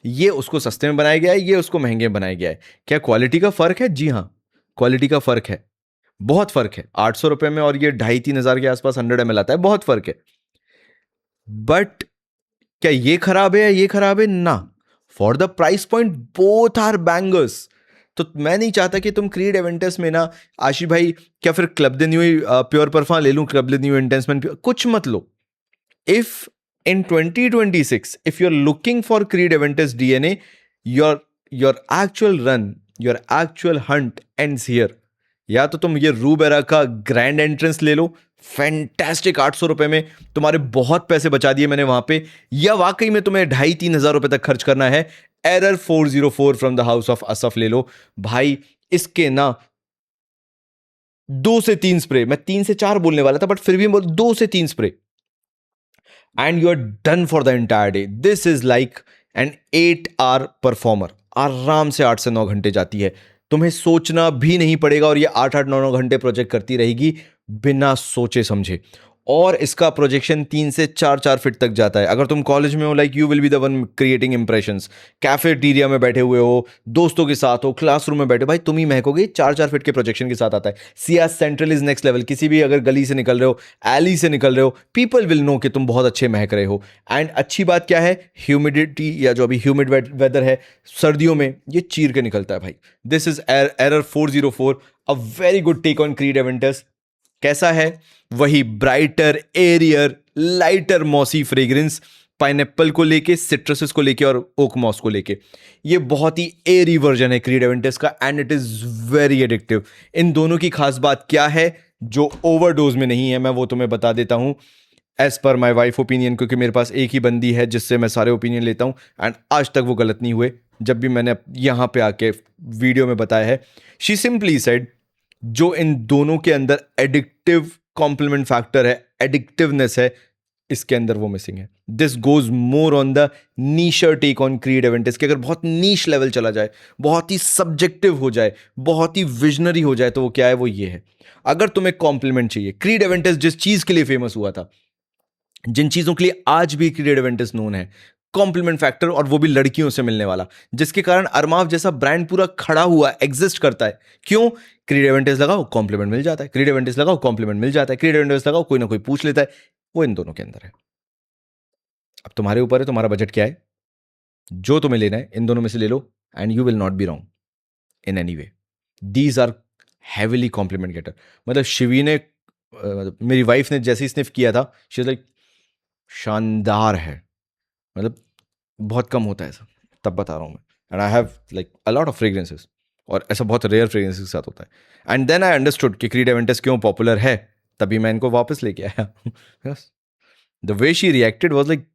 ये उसको सस्ते में बनाया गया है, ये उसको महंगे में बनाया गया है। क्या क्वालिटी का फर्क है? जी हाँ, क्वालिटी का फर्क है, बहुत फर्क है। 800 रुपए में और ये 2,500-3,000 के आसपास 100 ml आता है, बहुत फर्क है। बट क्या ये खराब है या ये खराब है? ना, for the price point both are bangers. तो मैं नहीं चाहता कि तुम क्रीड एवेंटस में ना, आशीष भाई क्या फिर Club de Nuit pure parfum ले लूं, क्लब द न्यू इंटेंसमेंट, कुछ मत लो। If in 2026 if you're looking for Creed Aventus DNA, your actual run, your actual hunt ends here. या तो तुम ये रूबेरा का ग्रैंड एंट्रेंस ले लो, फैंटास्टिक, 800 रुपए में तुम्हारे बहुत पैसे बचा दिए मैंने वहां पे, या वाकई में तुम्हें 2,500-3,000 रुपए तक खर्च करना है, error 404 from the house of Asaf ले लो भाई। इसके ना 2 से 3 स्प्रे, मैं 3 से 4 बोलने वाला था बट फिर भी बोल 2 से 3 spray and you're done for the entire day. This is like an 8 hour performer. आराम से 8 से 9 घंटे जाती है, तुम्हें सोचना भी नहीं पड़ेगा, और ये 8-8, 9-9 घंटे प्रोजेक्ट करती रहेगी बिना सोचे समझे। और इसका प्रोजेक्शन 3 से 4 फीट तक जाता है। अगर तुम कॉलेज में हो, like you will be the one creating impressions, cafeteria में बैठे हुए हो, दोस्तों के साथ हो, क्लासरूम में बैठे, भाई तुम ही महकोगे। 4-4 फीट के प्रोजेक्शन के साथ आता है। Siya central is next level. किसी भी अगर गली से निकल रहे हो, एली से निकल रहे हो, पीपल विल नो कि तुम बहुत अच्छे महक रहे हो। एंड अच्छी बात क्या है, ह्यूमिडिटी, या जो अभी ह्यूमिड वेदर है सर्दियों में, ये चीर के निकलता है भाई। This is error 404, a very good take on Creed Aventus. कैसा है? वही brighter, airier, lighter mossy fragrance, pineapple को लेके, सिट्रसेस को लेके और ओक मॉस को लेके। ये बहुत ही एरी वर्जन है क्रीड एवेंटस का, and it is very addictive. इन दोनों की खास बात क्या है जो ओवरडोज में नहीं है, मैं वो तुम्हें बता देता हूं as per my wife opinion, क्योंकि मेरे पास एक ही बंदी है जिससे मैं सारे ओपिनियन लेता हूं, एंड आज तक वो गलत नहीं हुए जब भी मैंने यहां पे आके वीडियो में बताया है। शी सिंपली सेड, जो इन दोनों के अंदर एडिक्टिव कॉम्प्लीमेंट फैक्टर है, एडिक्टिवनेस है, इसके अंदर वो मिसिंग है। This goes more on the nicher take on Creed Aventus, कि अगर बहुत नीश लेवल चला जाए, बहुत ही सब्जेक्टिव हो जाए, बहुत ही विजनरी हो जाए, तो वो क्या है? वो ये है। अगर तुम्हें कॉम्प्लीमेंट चाहिए, क्रीड एवेंटस जिस चीज के लिए फेमस हुआ था, जिन चीजों के लिए आज भी क्रीड एवेंटस नोन है, कॉम्प्लीमेंट फैक्टर, और वो भी लड़कियों से मिलने वाला, जिसके कारण अरमाव जैसा ब्रांड पूरा खड़ा हुआ, एग्जिस्ट करता है। क्यों? क्रीड एवेंटस लगाओ, कॉम्प्लीमेंट मिल जाता है, क्रीड एवेंटस लगाओ, कॉम्प्लीमेंट मिल जाता है, क्रीड एवेंटस लगाओ, कोई ना कोई पूछ लेता है। वो इन दोनों के अंदर है। अब तुम्हारे ऊपर है, तुम्हारा बजट क्या है, जो तुम्हें लेना है इन दोनों में से ले लो, and you will not be wrong in any way. These are heavily compliment getter. मतलब शिवी ने, मेरी वाइफ ने जैसे ही स्निफ किया था, शी वाज लाइक, शानदार है। मतलब बहुत कम होता है ऐसा, तब बता रहा हूँ मैं। And I have like a lot of fragrances, और ऐसा बहुत रेयर फ्रेग्रेंसेस के साथ होता है। एंड देन आई अंडरस्टूड कि क्रीड एवेंटस क्यों पॉपुलर है, तभी मैं इनको वापस लेके आया। Yes, the way she reacted was like,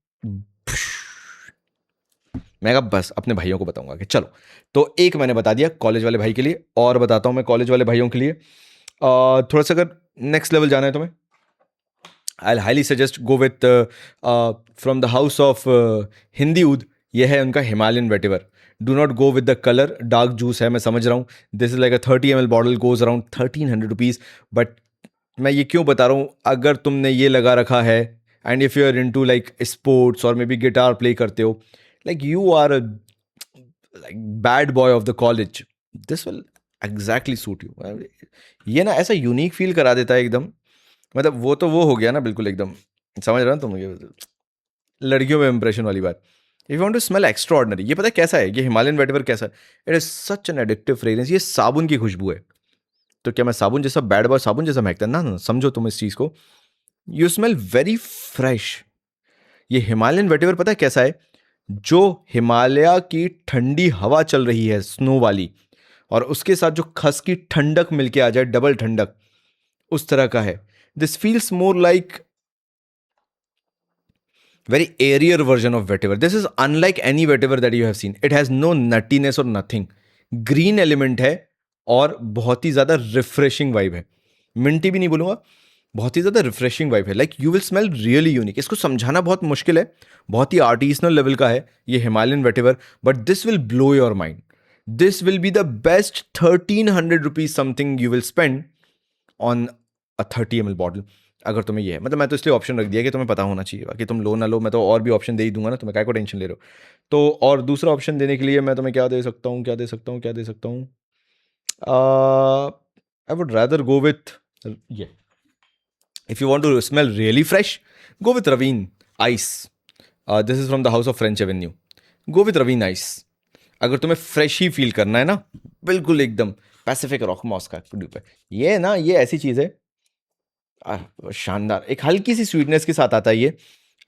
मैं कहा बस अपने भाइयों को बताऊंगा कि चलो। तो एक मैंने बता दिया कॉलेज वाले भाई के लिए, और बताता हूँ मैं कॉलेज वाले भाइयों के लिए। थोड़ा सा अगर नेक्स्ट लेवल जाना है तुम्हें, I highly suggest go with from the house of Hindi उद। ये है उनका Himalayan vetiver. Do not go with the colour, dark juice है, मैं समझ रहा हूँ। This is like a 30 ml bottle, goes around 1300 rupees. But मैं ये क्यों बता रहा हूँ, अगर तुमने ये लगा रखा है, and if you are into like sports और मे बी गिटार प्ले करते हो, like you are like bad boy of the college, this will exactly suit you. ये ना ऐसा यूनिक फील करा देता है एकदम। मतलब वो तो वो हो गया ना बिल्कुल एकदम, समझ रहा ना तुम, ये लड़कियों में इंप्रेशन वाली बात। If you want to smell extraordinary, ये पता है कैसा है, ये हिमालयन वेटिवर कैसा है, it is such an addictive fragrance. ये साबुन की खुशबू है। तो क्या मैं साबुन जैसा बैड बॉय, साबुन जैसा महकता है? ना, समझो तुम इस चीज को, यू स्मेल वेरी फ्रेश। ये हिमालयन वेटिवर पता है कैसा है, जो हिमालय की ठंडी हवा चल रही है स्नो वाली, और उसके साथ जो खस की ठंडक मिलके आ जाए, डबल ठंडक, उस तरह का है। This feels more like very airier version of vetiver. This is unlike any vetiver that you have seen. It has no nuttiness or nothing. Green element है, और बहुत ही ज़्यादा रिफ्रेशिंग वाइब है। मिंटी भी नहीं बोलूँगा, बहुत ही ज़्यादा रिफ्रेशिंग वाइब है। Like you will smell really unique. इसको समझाना बहुत मुश्किल है, बहुत ही आर्टिसनल लेवल का है ये Himalayan vetiver, but this will blow your mind. This will be the best 1300 rupees something you will spend on a 30 ml bottle. अगर तुम्हें ये है, मतलब मैं तो इसलिए ऑप्शन रख दिया कि तुम्हें पता होना चाहिए, बाकी तुम लो ना लो, मैं तो और भी ऑप्शन दे ही दूंगा ना, तुम्हें काय को टेंशन ले रहे हो। तो और दूसरा ऑप्शन देने के लिए मैं तुम्हें क्या दे सकता हूँ, क्या दे सकता हूँ, क्या दे सकता हूँ? I would rather go with ये, if you want to smell really fresh, go with Raveen Ice. This is from the house of French Avenue. Go with Raveen Ice. अगर तुम्हें फ्रेश ही फील करना है ना, बिल्कुल एकदम पैसिफिक रॉक मॉस का tube है ये ना, ये ऐसी चीज है शानदार, एक हल्की सी स्वीटनेस के साथ आता है ये।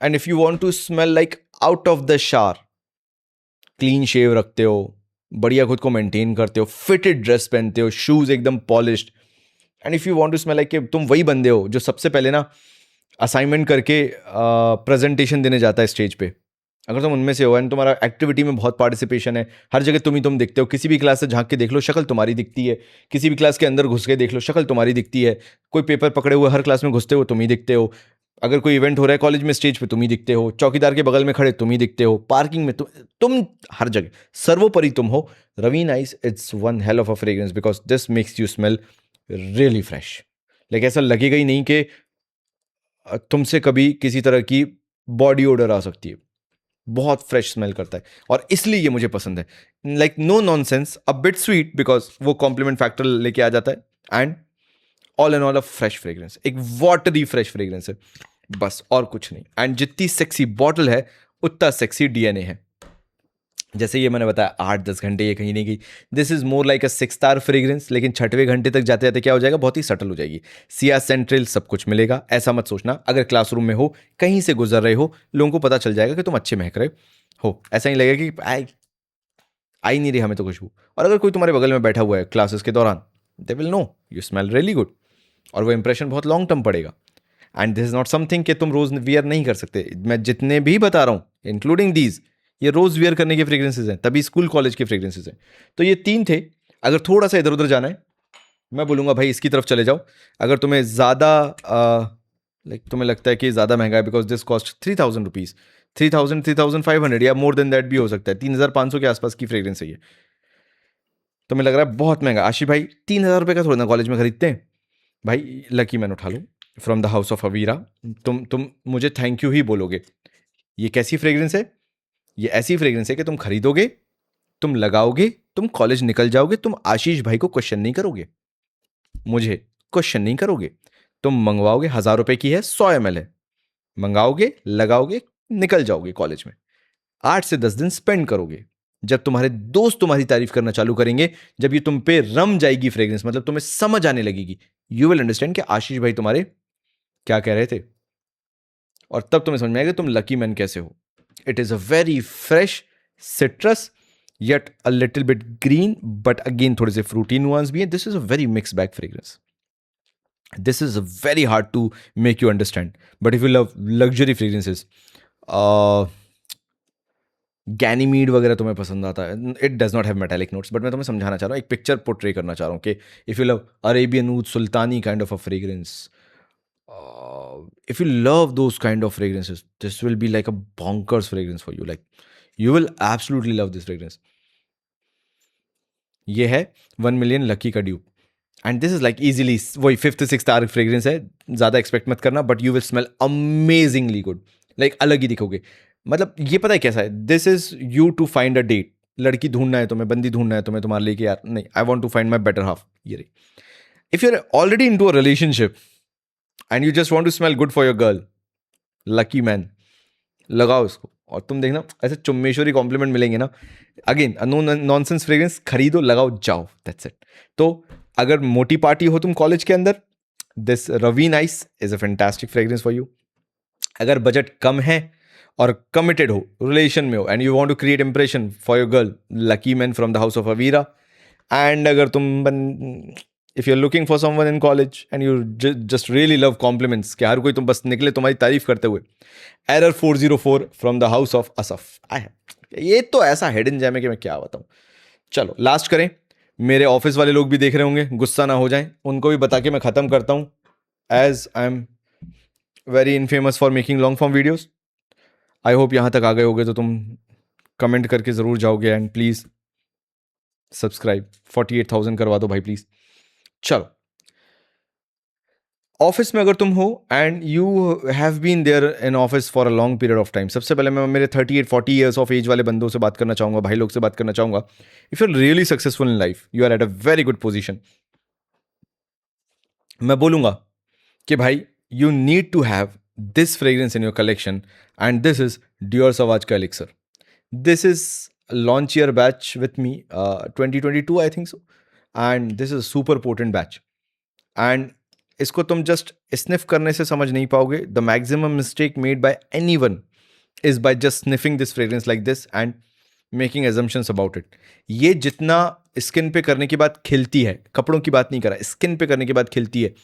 And if you want to smell like out of the shower, clean shave रखते हो, बढ़िया खुद को मेंटेन करते हो, फिटेड ड्रेस पहनते हो, शूज एकदम polished, and if you want to smell like कि तुम वही बंदे हो जो सबसे पहले ना असाइनमेंट करके प्रेजेंटेशन देने जाता है स्टेज पे, अगर तुम उनमें से हो एंड तुम्हारा एक्टिविटी में बहुत पार्टिसिपेशन है, हर जगह तुम दिखते हो, किसी भी क्लास से झांक के देख लो शक्ल तुम्हारी दिखती है, किसी भी क्लास के अंदर घुस के देख लो शक्ल तुम्हारी दिखती है, कोई पेपर पकड़े हुए हर क्लास में घुसते हो तुम ही दिखते हो, अगर कोई इवेंट हो रहा है कॉलेज में स्टेज पे तुम ही दिखते हो, चौकीदार के बगल में खड़े तुम ही दिखते हो, पार्किंग में तुम हर जगह सर्वोपरि तुम हो। Ravine ice, it's one hell of a fragrance because this makes you smell really fresh. Like ऐसा लगेगा ही नहीं कि तुमसे कभी किसी तरह की बॉडी ओडर आ सकती है, बहुत फ्रेश स्मेल करता है और इसलिए ये मुझे पसंद है। Like no nonsense, a bit sweet because वो कॉम्प्लीमेंट फैक्टर लेके आ जाता है, and all and all a fresh fragrance, एक वाटरी फ्रेश फ्रेग्रेंस है, बस और कुछ नहीं। एंड जितनी सेक्सी बॉटल है उतना सेक्सी डीएनए है। जैसे ये मैंने बताया 8-10 घंटे ये कहीं नहीं गई, this is more like a 6 star fragrance, लेकिन 6वें घंटे तक जाते जाते क्या हो जाएगा, बहुत ही सटल हो जाएगी। सिया सेंट्रल सब कुछ मिलेगा, ऐसा मत सोचना अगर क्लासरूम में हो, कहीं से गुजर रहे हो, लोगों को पता चल जाएगा कि तुम अच्छे महक रहे हो, ऐसा नहीं लगेगा कि आई नहीं रही हमें तो खुशबू। और अगर कोई तुम्हारे बगल में बैठा हुआ है क्लासेस के दौरान, they will know you smell really good, और वो इंप्रेशन बहुत लॉन्ग टर्म पड़ेगा। And this is not something कि तुम रोज वियर नहीं कर सकते, मैं जितने भी बता रहा हूँ इंक्लूडिंग दीज, ये रोज वियर करने के फ्रेग्रेंसेज हैं, तभी स्कूल कॉलेज के फ्रेग्रेंसेज हैं। तो ये 3 थे। अगर थोड़ा सा इधर उधर जाना है, मैं बोलूँगा भाई इसकी तरफ चले जाओ। अगर तुम्हें ज़्यादा लाइक तुम्हें लगता है कि ज़्यादा महंगा है बिकॉज दिस कॉस्ट 3000 रुपीज़, 3500 या मोर देन दैट भी हो सकता है, 3500 के आसपास की फ्रेग्रेंस है ये। तुम्हें लग रहा है बहुत महंगा, आशी भाई 3000 रुपये का थोड़ा ना कॉलेज में खरीदते हैं भाई, लकी मैन उठा लो from the house of Avira. तुम मुझे थैंक यू ही बोलोगे। ये कैसी फ्रेग्रेंस है? ये ऐसी फ्रेग्रेंस है कि तुम खरीदोगे, तुम लगाओगे, तुम कॉलेज निकल जाओगे, तुम आशीष भाई को क्वेश्चन नहीं करोगे, मुझे क्वेश्चन नहीं करोगे, तुम मंगवाओगे, 1000 रुपए की है, 100 ml है, मंगाओगे, लगाओगे, निकल जाओगे कॉलेज में, 8 से 10 दिन स्पेंड करोगे। जब तुम्हारे दोस्त तुम्हारी तारीफ करना चालू करेंगे, जब ये तुम पे रम जाएगी फ्रेग्रेंस, मतलब तुम्हें समझ आने लगेगी, यू विल अंडरस्टैंड कि आशीष भाई तुम्हारे क्या कह रहे थे, और तब तुम्हें समझ में आएगा तुम लकी मैन कैसे हो। It is a very fresh citrus yet a little bit green, but again थोड़े से fruity nuance भी है। This is a very mixed bag fragrance. This is very hard to make you understand. But if you love luxury fragrances, Ganymede वगैरह तुम्हें पसंद आता है, it does not have metallic notes, but मैं तुम्हें समझाना चाह रहा हूँ, एक पिक्चर पोर्ट्रे करना चाह रहा हूँ कि if you love Arabian oud sultani kind of a fragrance, if you love those kind of fragrances, this will be like a bonkers fragrance for you. Like you will absolutely love this fragrance. ये है 1 million Lucky का dupe, and this is like easily वही 5th-6th star fragrance है, ज़्यादा expect मत करना, but you will smell amazingly good, like अलग ही दिखोगे। मतलब ये पता है कैसा है, this is you to find a date, लड़की ढूंढना है तुम्हें, बंदी ढूंढना है तुम्हें, तुम्हारे लिए कि यार नहीं, I want to find my better half, ये रही। If you are already into a relationship and you just want to smell good for your girl, lucky man, लगाओ इसको और तुम देखना ऐसे चुम्मेश्वरी कॉम्प्लीमेंट मिलेंगे ना। अगेन नो नॉनसेंस फ्रेग्रेंस, खरीदो, लगाओ, जाओ, दैट्स इट। तो अगर मोटी पार्टी हो तुम कॉलेज के अंदर, this Raveen ice is a fantastic fragrance for you. अगर बजट कम है और कमिटेड हो, रिलेशन में हो, and you want to create impression for your girl, lucky man from the house of Avira. And अगर if you are looking for someone in college and you just really love compliments, कि हर कोई तुम बस निकले तुम्हारी तारीफ करते हुए, error 404 from the house of Asaf. ये तो ऐसा हिडन जेम है कि मैं क्या बताऊं। चलो लास्ट करें, मेरे ऑफिस वाले लोग भी देख रहे होंगे, गुस्सा ना हो जाएं, उनको भी बता के मैं ख़त्म करता हूँ, as I am very infamous for making long form videos. I hope यहाँ तक आ गए होगे तो तुम कमेंट करके ज़रूर जाओगे, एंड प्लीज़ सब्सक्राइब 48,000 करवा दो भाई प्लीज़। चलो, ऑफिस में अगर तुम हो and you have been there in office for a long period of time, सबसे पहले मैं मेरे 38-40 ईयर्स ऑफ एज वाले बंदों से बात करना चाहूँगा, भाई लोग से बात करना चाहूँगा। If you are really successful in life, you are at a very good position, मैं बोलूँगा कि भाई you need to have this fragrance in your collection, and this is Dior Sauvage का elixir. This is launch year batch with me, 2022 I think so, and this is a super potent batch, and इसको तुम just sniff करने से समझ नहीं पाओगे। The maximum mistake made by anyone is by just sniffing this fragrance like this and making assumptions about it. ये जितना skin पे करने के बाद खिलती है, कपड़ों की बात नहीं कर रहा, स्किन पे करने के बाद खिलती है,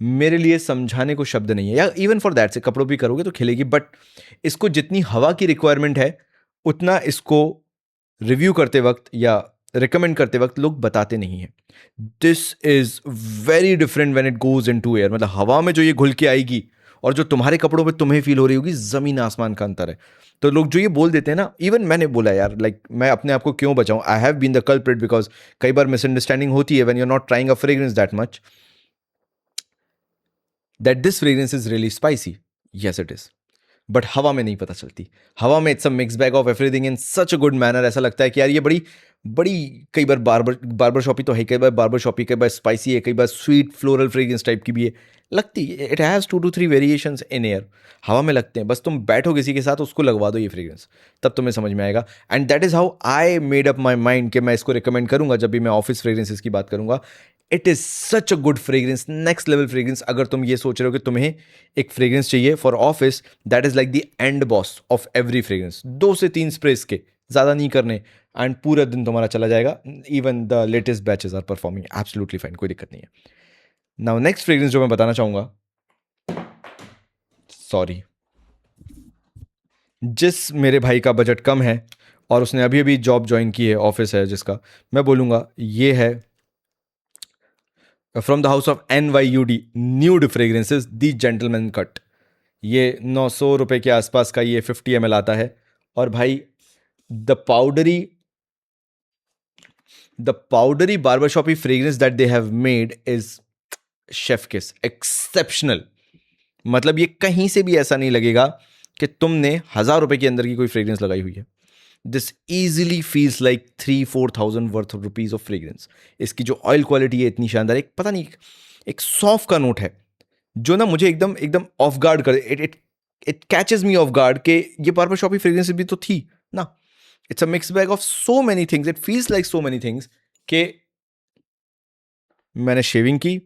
मेरे लिए समझाने को शब्द नहीं है। या इवन फॉर दैट से कपड़ों भी करोगे तो खिलेगी, बट इसको जितनी हवा की रिक्वायरमेंट है उतना इसको रिव्यू करते वक्त या रिकमेंड करते वक्त लोग बताते नहीं हैं। This is very different when it goes into air, मतलब हवा में जो ये घुल के आएगी और जो तुम्हारे कपड़ों पे तुम्हें फील हो रही होगी, जमीन आसमान का अंतर है। तो लोग जो ये बोल देते हैं ना, इवन मैंने बोला यार, लाइक मैं अपने आप को क्यों बचाऊं, I have been the culprit, because कई बार मिसअंडरस्टैंडिंग होती है when you are not trying a fragrance that much, that this fragrance is really spicy. Yes it is, but हवा में नहीं पता चलती। हवा में it's a mix bag of everything in such a good manner. ऐसा लगता है कि यार ये बड़ी बड़ी, कई बार बार्बर शॉपी तो है, कई बार बार्बर शॉपी, कई बार स्पाइसी है, कई बार स्वीट फ्लोरल फ्रेग्रेंस टाइप की भी है लगती है। It has 2 to 3 variations in air, हवा में लगते हैं। बस तुम बैठो किसी के साथ, उसको लगवा दो ये फ्रेग्रेंस, तब तुम्हें समझ में आएगा। And that is how I made up my mind कि मैं इसको रिकमेंड करूंगा जब भी मैं ऑफिस फ्रेग्रेंसेस की बात करूंगा। It is such a good fragrance, next level fragrance. अगर तुम ये सोच रहे हो कि तुम्हें एक फ्रेग्रेंस चाहिए for office, that is like the end boss of every fragrance. 2 से 3 स्प्रेस के, ज़्यादा नहीं करने, एंड पूरा दिन तुम्हारा चला जाएगा। Even the latest batches are performing absolutely fine, कोई दिक्कत नहीं है। नाउ नेक्स्ट फ्रेग्रेंस जो मैं बताना चाहूंगा, सॉरी, जिस मेरे भाई का बजट कम है और उसने अभी अभी जॉब ज्वाइन की है, ऑफिस है जिसका, मैं बोलूँगा ये है from the house of NYUD nude fragrances, the gentleman cut. ये 900 रुपये के आसपास का ये 50 ml आता है। और भाई the powdery barbershoppy fragrance that they have made is chef's kiss, exceptional. मतलब ये कहीं से भी ऐसा नहीं लगेगा कि तुमने 1,000 रुपए के अंदर की कोई फ्रेग्रेंस लगाई हुई है। This easily feels like 3-4 thousand worth of rupees of fragrance. इसकी जो ऑयल क्वालिटी है इतनी शानदार, एक पता नहीं, एक सॉफ्ट का नोट है जो ना मुझे एकदम एकदम ऑफ गार्ड कर, it it it catches me of guard के ये बार्बर शॉपी फ्रेग्रेंस भी तो थी ना। It's a mix bag of so many things, it feels like so many things के मैंने शेविंग की,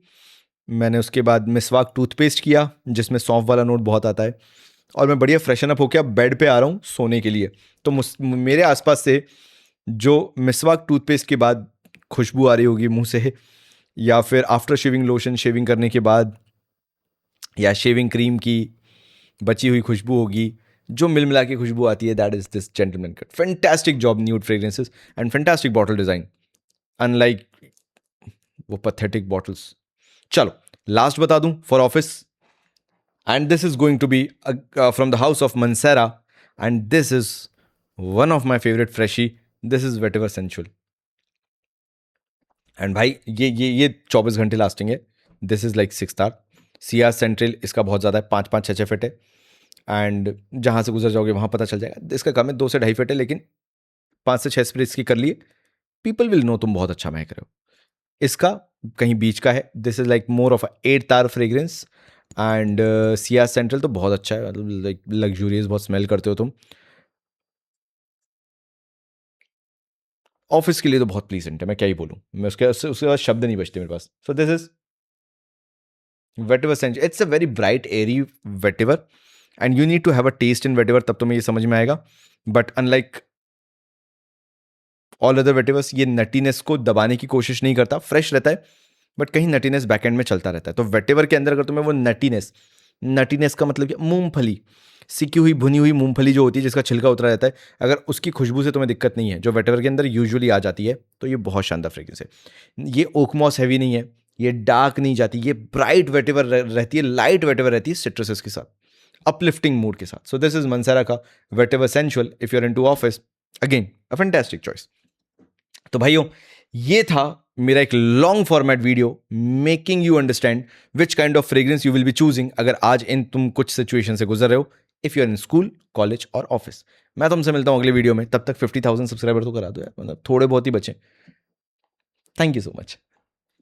मैंने उसके बाद मिसवाक टूथपेस्ट किया जिसमें सौंफ वाला नोट बहुत आता है, और मैं बढ़िया फ्रेशन अप होकर अब बेड पे आ रहा हूँ सोने के लिए। तो मेरे आसपास से जो मिसवाक टूथपेस्ट के बाद खुशबू आ रही होगी मुंह से, या फिर आफ्टर शेविंग लोशन शेविंग करने के बाद, या शेविंग क्रीम की बची हुई खुशबू होगी, जो मिल मिला के खुशबू आती है, that is this gentleman cut. Fantastic job nude fragrances and fantastic bottle design, unlike वो पैथेटिक बॉटल्स। चलो लास्ट बता दूं for office, and this is going to be from the house of Mancera, and this is one of my favorite freshie, this is vetiver sensual. And भाई ये 24 घंटे lasting है। This is like 6 star. सियाज central इसका बहुत ज़्यादा है, 5-5, 6-6 fit है, एंड जहाँ से गुजर जाओगे वहाँ पता चल जाएगा। इसका कम है, 2 से 2.5 फिट है, लेकिन 5 से 6 स्प्रे इसकी कर लिए, पीपल विल नो तुम बहुत अच्छा महक रहे हो। इसका कहीं बीच का है, this is like more of 8 तार फ्रेग्रेंस, एंड सियाज सेंट्रल तो बहुत अच्छा है, मतलब लाइक लग्जूरियस, बहुत स्मेल करते हो तुम। ऑफिस के लिए तो बहुत प्लीजेंट है, मैं क्या ही बोलूँ, मैं उसके बाद शब्द नहीं बचते मेरे पास। So this is vetiver century. It's a very bright airy vetiver, and you need to have a taste in vetiver, तब तुम्हें ये समझ में आएगा। But unlike all other vetivers, ये नटीनेस को दबाने की कोशिश नहीं करता, फ्रेश रहता है, बट कहीं नटीनेस बैक एंड में चलता रहता है। तो वेटिवर के अंदर अगर तुम्हें वो नटीनेस नटीनेस का मतलब क्या, मूंगफली, सिकी हुई भुनी हुई मूंगफली जो होती है जिसका छिलका उतरा रहता है, अगर उसकी खुशबू से तुम्हें दिक्कत नहीं है जो वेटिवर के अंदर यूजुअली आ जाती है, तो ये बहुत शानदार फ्रेग्रेंस है। ये ओकमॉस हैवी नहीं है, ये डार्क नहीं जाती, ये ब्राइट वेटिवर रहती है, लाइट वेटिवर रहती है सिट्रसेस के साथ, अपलिफ्टिंग मूड के साथ। सो दिस इज मंसेरा का vetiver sensual if you are into office, again a fantastic choice. तो भाइयों ये था मेरा एक long format video making you understand which kind of fragrance you will be choosing अगर आज इन तुम कुछ सिचुएशन से गुजर रहे हो, if you are in school, college और ऑफिस। मैं तुमसे मिलता हूं अगले वीडियो में, तब तक 50,000 सब्सक्राइबर तो करा दो यार, मतलब थोड़े बहुत ही बचे। Thank you so much.